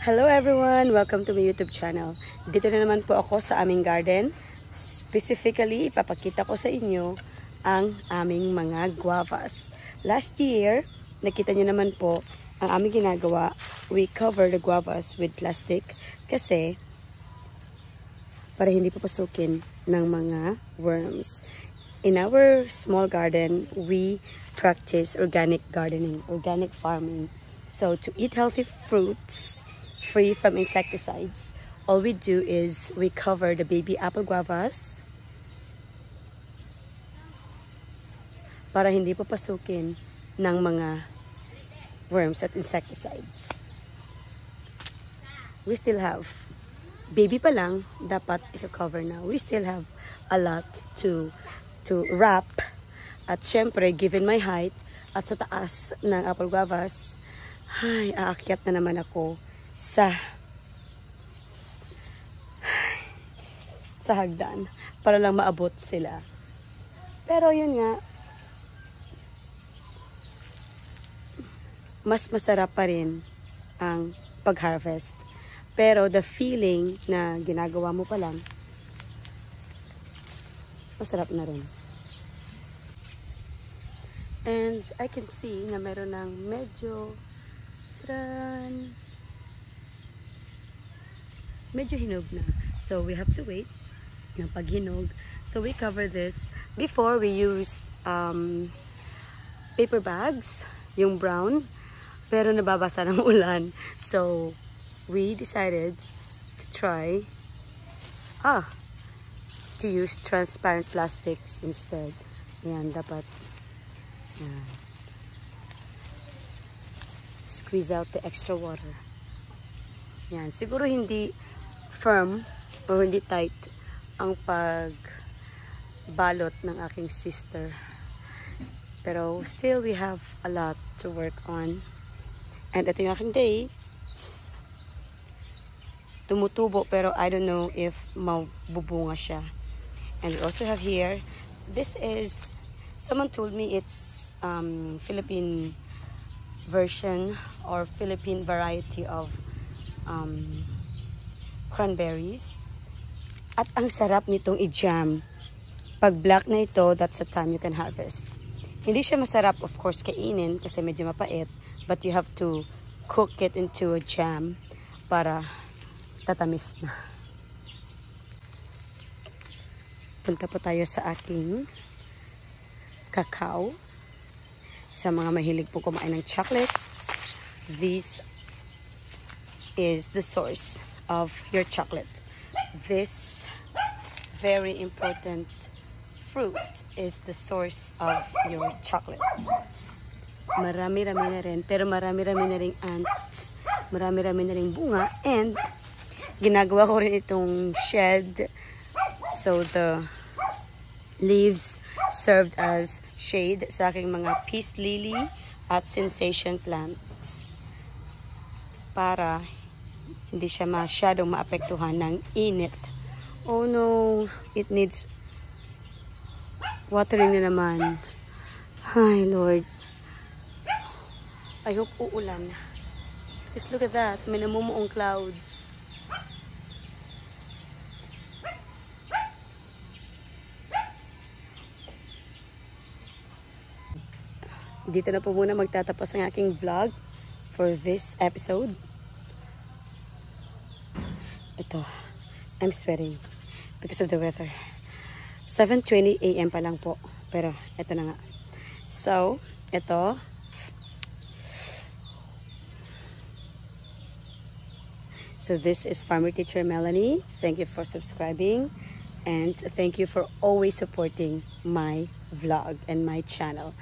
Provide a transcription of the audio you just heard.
Hello everyone! Welcome to my YouTube channel. Dito na naman po ako sa aming garden. Specifically, ipapakita ko sa inyo ang aming mga guavas. Last year, nakita nyo naman po ang aming ginagawa. We cover the guavas with plastic kasi para hindi papasukin ng mga worms. In our small garden, we practice organic gardening, organic farming. So to eat healthy fruits, free from insecticides, all we do is we cover the baby apple guavas para hindi papasukin ng mga worms at insecticides. We still have, baby pa lang, dapat i-cover na. We still have a lot to wrap. At syempre, given my height, at sa taas ng apple guavas, ay, aakyat na naman ako sa hagdan para lang maabot sila. Pero yun nga, mas masarap pa rin ang pag-harvest. Pero the feeling na ginagawa mo pa lang, masarap na rin. And I can see na meron ng medyo hinog na. So we have to wait ng paghinog. So we cover this. Before we used paper bags, yung brown, pero nababasa ng ulan. So we decided to try to use transparent plastics instead. Yan, dapat squeeze out the extra water. Yan, siguro hindi firm o hindi tight ang pagbalot ng aking sister. Pero still we have a lot to work on. And ito yung aking dates. Tumutubo pero I don't know if mabubunga siya. And we also have here, this is, someone told me it's Philippine version or Philippine variety of cranberries. At ang sarap nitong i-jam. Pag black na ito, that's the time you can harvest. Hindi siya masarap, of course, kainin kasi medyo mapait. But you have to cook it into a jam para tatamis na. Punta po tayo sa aking cacao. Sa mga mahilig po kumain ng chocolates, this is the source of your chocolate. This very important fruit is the source of your chocolate. Marami-rami na rin, pero marami-rami na rin ants, marami-rami na rin bunga, and ginagawa ko rin itong shed, so the leaves served as shade sa aking mga peace lily at sensation plants para hindi siya masyadong maapektuhan ng init. Oh no, it needs watering na naman. Hi Lord, I hope uulan. Just look at that, may namumuong clouds. Dito na po muna magtatapos ang aking vlog for this episode. Ito, I'm sweating because of the weather. 7:20 AM pa lang po, pero ito na nga. So, ito. So this is Farmer Teacher Melanie. Thank you for subscribing and thank you for always supporting my vlog and my channel.